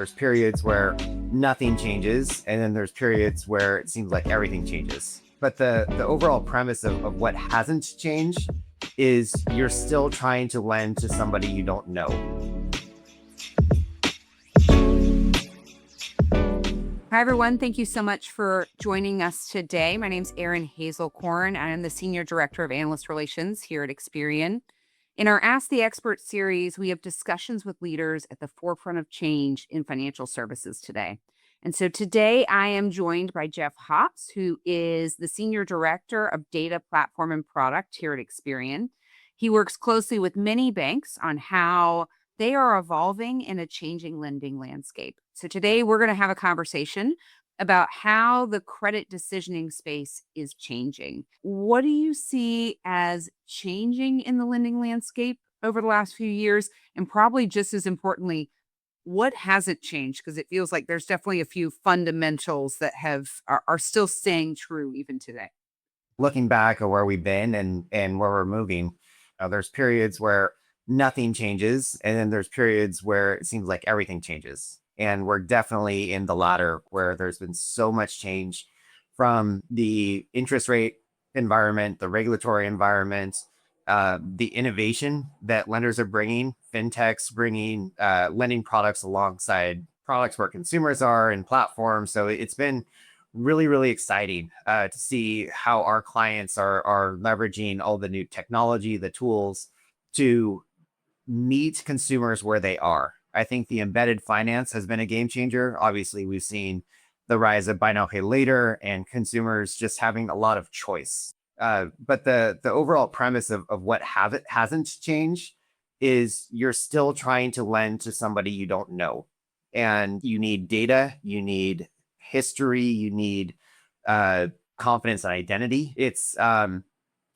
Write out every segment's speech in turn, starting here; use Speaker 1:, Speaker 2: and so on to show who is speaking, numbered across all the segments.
Speaker 1: There's periods where nothing changes, and then there's periods where it seems like everything changes. But the overall premise of what hasn't changed is you're still trying to lend to somebody you don't know.
Speaker 2: Hi, everyone. Thank you so much for joining us today. My name is Erin Haselkorn. I am the Senior Director of Analyst Relations here at Experian. In our Ask the Expert series, we have discussions with leaders at the forefront of change in financial services today. And so today I am joined by Jeff Hops, who is the Senior Director of Data Platform and Product here at Experian. He works closely with many banks on how they are evolving in a changing lending landscape. So today we're going to have a conversation about how the credit decisioning space is changing. What do you see as changing in the lending landscape over the last few years? And probably just as importantly, what hasn't changed? Because it feels like there's definitely a few fundamentals that are still staying true even today.
Speaker 1: Looking back at where we've been and where we're moving, there's periods where nothing changes, and then there's periods where it seems like everything changes. And we're definitely in the latter, where there's been so much change from the interest rate environment, the regulatory environment, the innovation that lenders are bringing, fintechs bringing lending products alongside products where consumers are and platforms. So it's been really, really exciting to see how our clients are leveraging all the new technology, the tools to meet consumers where they are. I think the embedded finance has been a game changer. Obviously, we've seen the rise of buy now, pay later, and consumers just having a lot of choice. But the overall premise of what hasn't changed is you're still trying to lend to somebody you don't know, and you need data, you need history, you need confidence and identity. It's a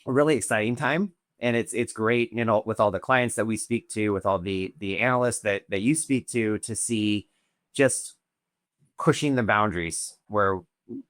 Speaker 1: really exciting time, and it's great, with all the clients that we speak to, with all the analysts that you speak to see just pushing the boundaries where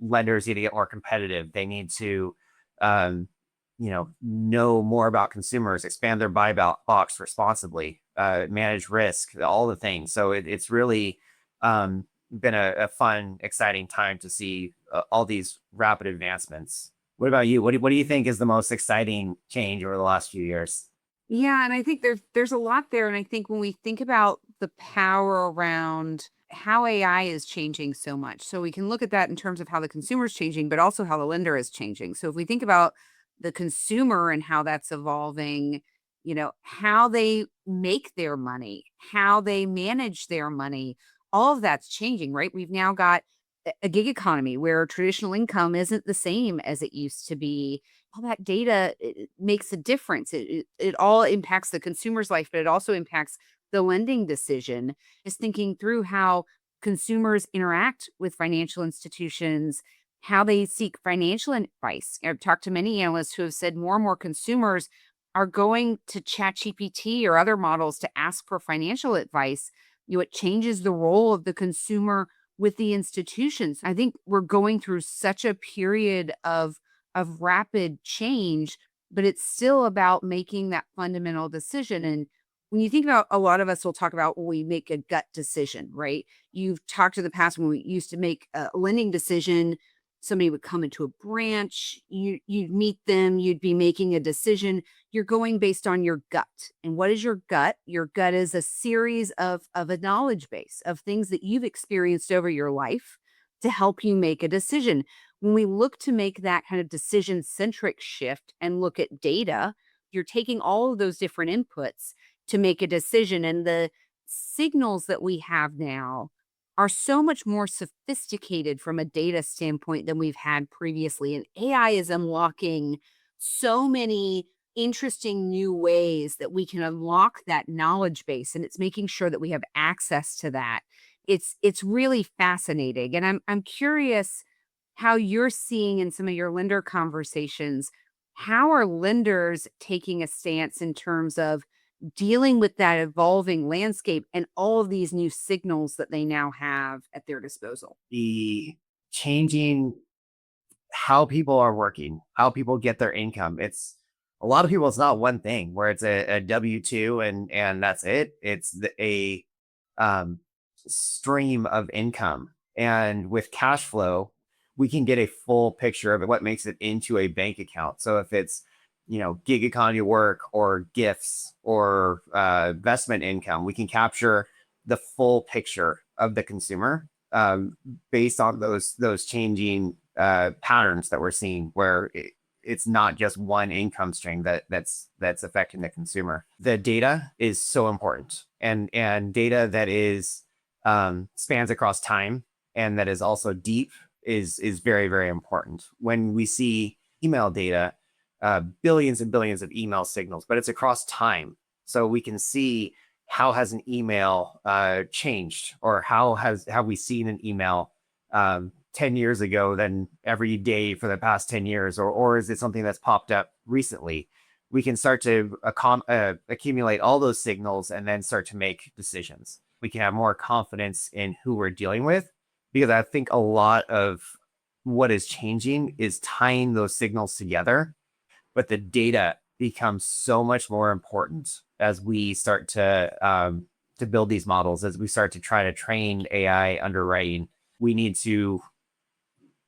Speaker 1: lenders need to get more competitive. They need to know more about consumers, expand their buy box responsibly, manage risk, all the things. So it's really been a fun, exciting time to see all these rapid advancements. What about you? What do you think is the most exciting change over the last few years?
Speaker 2: Yeah, and I think there's a lot there. And I think when we think about the power around how AI is changing so much, so we can look at that in terms of how the consumer is changing, but also how the lender is changing. So if we think about the consumer and how that's evolving, how they make their money, how they manage their money, all of that's changing, right? We've now got a gig economy where traditional income isn't the same as it used to be. All that data makes a difference. It all impacts the consumer's life, but it also impacts the lending decision. Is thinking through how consumers interact with financial institutions, how they seek financial advice. I've talked to many analysts who have said more and more consumers are going to ChatGPT or other models to ask for financial advice. It changes the role of the consumer with the institutions. I think we're going through such a period of rapid change, but it's still about making that fundamental decision. And when you think about, a lot of us will talk about when we make a gut decision, right? You've talked in the past when we used to make a lending decision, somebody would come into a branch, you'd meet them, you'd be making a decision. You're going based on your gut. And what is your gut? Your gut is a series of a knowledge base of things that you've experienced over your life to help you make a decision. When we look to make that kind of decision centric shift and look at data, you're taking all of those different inputs to make a decision. And the signals that we have now are so much more sophisticated from a data standpoint than we've had previously. And AI is unlocking so many interesting new ways that we can unlock that knowledge base, and it's making sure that we have access to that. It's really fascinating. And I'm curious how you're seeing in some of your lender conversations, how are lenders taking a stance in terms of dealing with that evolving landscape and all of these new signals that they now have at their disposal?
Speaker 1: The changing how people are working, how people get their income. It's a lot of people. It's not one thing where it's a W-2 and that's it. It's a um, stream of income. And with cash flow, we can get a full picture of it, what makes it into a bank account. So if it's, gig economy work or gifts or investment income, we can capture the full picture of the consumer, based on those changing patterns that we're seeing, where it's not just one income stream that's affecting the consumer. The data is so important, and data that is spans across time and that is also deep is very, very important. When we see email data, billions and billions of email signals, but it's across time, so we can see how has an email changed, or have we seen an email 10 years ago than every day for the past 10 years, or is it something that's popped up recently? We can start to accumulate all those signals and then start to make decisions. We can have more confidence in who we're dealing with, because I think a lot of what is changing is tying those signals together, but the data becomes so much more important as we start to build these models, as we start to try to train AI underwriting. We need to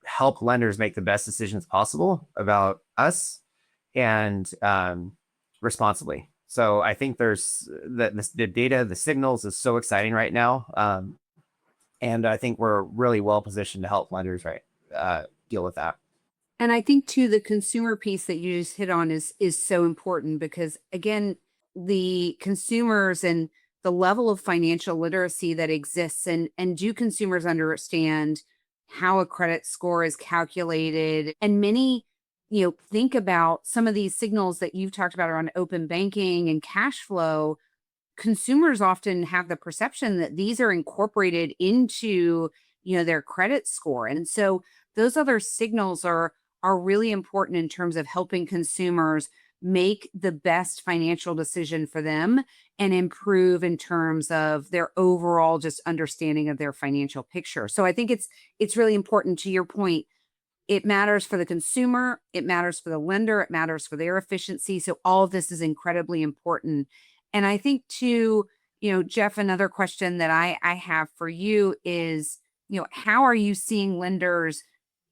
Speaker 1: help lenders make the best decisions possible about us, and responsibly. So I think there's the data, the signals is so exciting right now, and I think we're really well positioned to help lenders deal with that.
Speaker 2: And I think too, the consumer piece that you just hit on is so important because again, the consumers and the level of financial literacy that exists, and do consumers understand how a credit score is calculated? And many, think about some of these signals that you've talked about around open banking and cash flow. Consumers often have the perception that these are incorporated into, their credit score. And so those other signals are really important in terms of helping consumers make the best financial decision for them and improve in terms of their overall just understanding of their financial picture. So I think it's really important, to your point. It matters for the consumer, it matters for the lender, it matters for their efficiency. So all of this is incredibly important. And I think too, Jeff, another question that I have for you is, how are you seeing lenders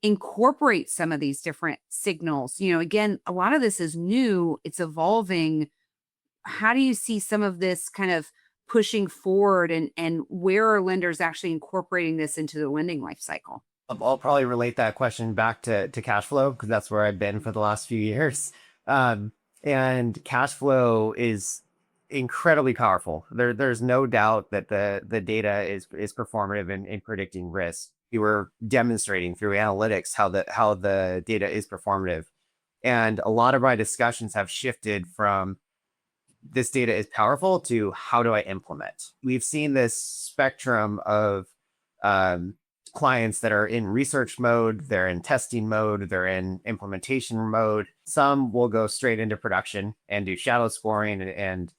Speaker 2: incorporate some of these different signals? Again, a lot of this is new, it's evolving. How do you see some of this kind of pushing forward, and where are lenders actually incorporating this into the lending life cycle?
Speaker 1: I'll probably relate that question back to cash flow, because that's where I've been for the last few years. Um, and cash flow is incredibly powerful. There's no doubt that the data is performative in predicting risk. You were demonstrating through analytics how the data is performative, and a lot of my discussions have shifted from this data is powerful to how do I implement. We've seen this spectrum of um, clients that are in research mode, they're in testing mode, they're in implementation mode. Some will go straight into production and do shadow scoring and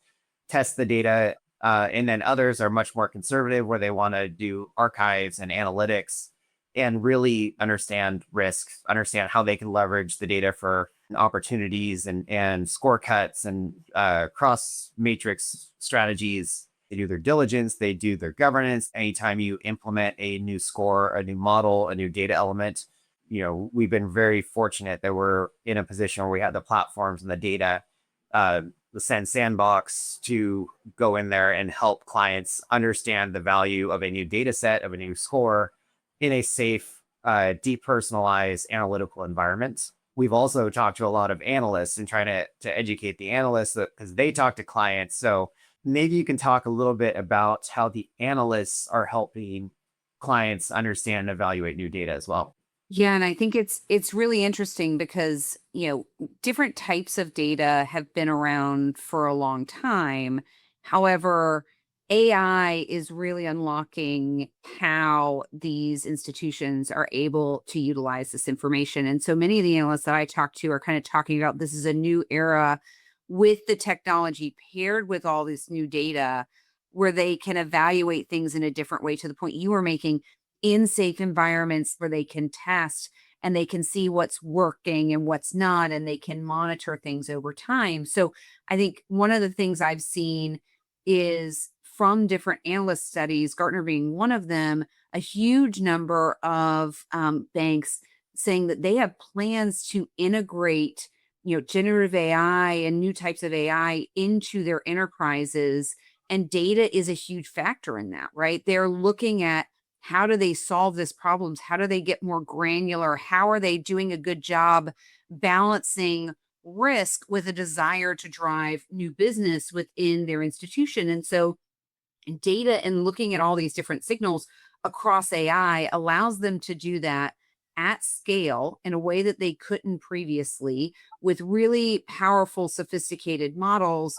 Speaker 1: test the data. And then others are much more conservative, where they want to do archives and analytics and really understand risk, understand how they can leverage the data for opportunities and score cuts and cross matrix strategies. They do their diligence, they do their governance. Anytime you implement a new score, a new model, a new data element, we've been very fortunate that we're in a position where we have the platforms and the data, the sandbox to go in there and help clients understand the value of a new data set, of a new score, in a safe, depersonalized analytical environment. We've also talked to a lot of analysts and trying to educate the analysts, because they talk to clients. So maybe you can talk a little bit about how the analysts are helping clients understand and evaluate new data as well.
Speaker 2: Yeah, and I think it's really interesting because, different types of data have been around for a long time. However, AI is really unlocking how these institutions are able to utilize this information. And so many of the analysts that I talk to are kind of talking about this is a new era with the technology paired with all this new data, where they can evaluate things in a different way, to the point you were making, in safe environments where they can test and they can see what's working and what's not, and they can monitor things over time. So I think one of the things I've seen is from different analyst studies, Gartner being one of them, a huge number of banks saying that they have plans to integrate, generative AI and new types of AI into their enterprises. And data is a huge factor in that, right? They're looking at how do they solve this problems? How do they get more granular? How are they doing a good job balancing risk with a desire to drive new business within their institution? And so data and looking at all these different signals across AI allows them to do that at scale in a way that they couldn't previously, with really powerful, sophisticated models,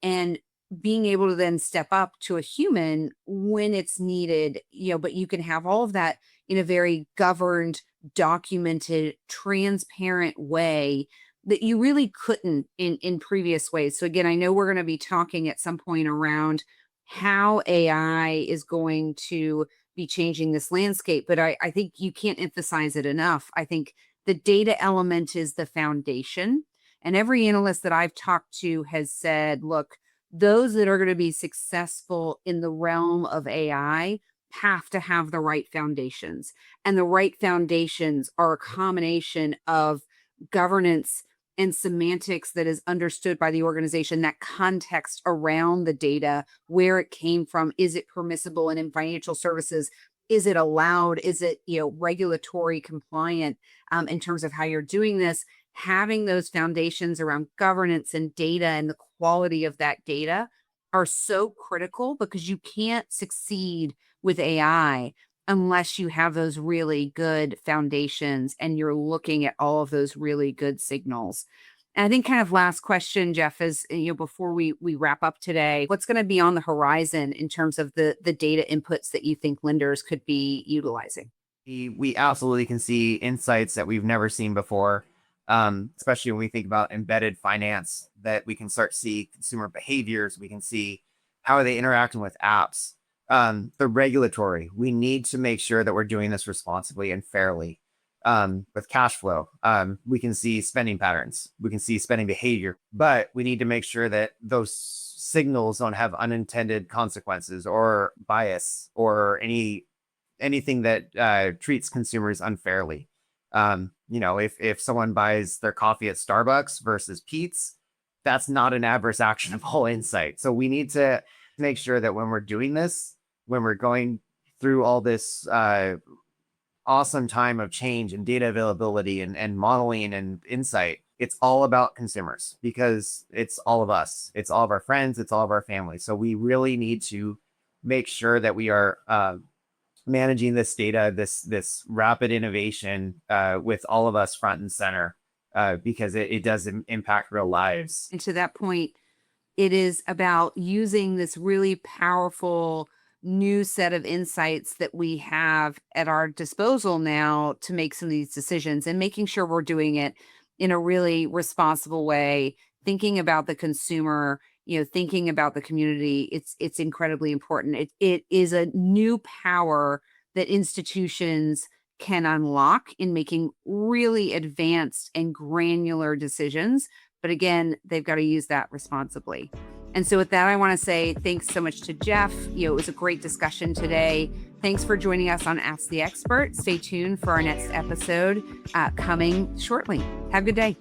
Speaker 2: and being able to then step up to a human when it's needed, but you can have all of that in a very governed, documented, transparent way that you really couldn't in previous ways. So again, I know we're going to be talking at some point around how AI is going to be changing this landscape, but I think you can't emphasize it enough. I think the data element is the foundation. And every analyst that I've talked to has said, look, those that are going to be successful in the realm of AI have to have the right foundations. And the right foundations are a combination of governance and semantics that is understood by the organization, that context around the data, where it came from, is it permissible? And in financial services, is it allowed? Is it, regulatory compliant in terms of how you're doing this? Having those foundations around governance and data and the quality of that data are so critical, because you can't succeed with AI unless you have those really good foundations and you're looking at all of those really good signals. And I think kind of last question, Jeff, is, before we wrap up today, what's going to be on the horizon in terms of the data inputs that you think lenders could be utilizing?
Speaker 1: We absolutely can see insights that we've never seen before, especially when we think about embedded finance, that we can start to see consumer behaviors. We can see how are they interacting with apps. The regulatory, we need to make sure that we're doing this responsibly and fairly. With cash flow, we can see spending patterns, we can see spending behavior, but we need to make sure that those signals don't have unintended consequences or bias or anything that treats consumers unfairly. If someone buys their coffee at Starbucks versus Pete's, that's not an adverse actionable insight. So we need to make sure that when we're doing this, when we're going through all this awesome time of change and data availability and modeling and insight, it's all about consumers, because it's all of us, it's all of our friends, it's all of our families. So we really need to make sure that we are managing this data, this rapid innovation, with all of us front and center, because it does impact real lives.
Speaker 2: And to that point, it is about using this really powerful new set of insights that we have at our disposal now to make some of these decisions, and making sure we're doing it in a really responsible way, thinking about the consumer, thinking about the community. It's incredibly important. It is a new power that institutions can unlock in making really advanced and granular decisions. But again, they've got to use that responsibly. And so with that, I want to say thanks so much to Jeff. It was a great discussion today. Thanks for joining us on Ask the Expert. Stay tuned for our next episode coming shortly. Have a good day.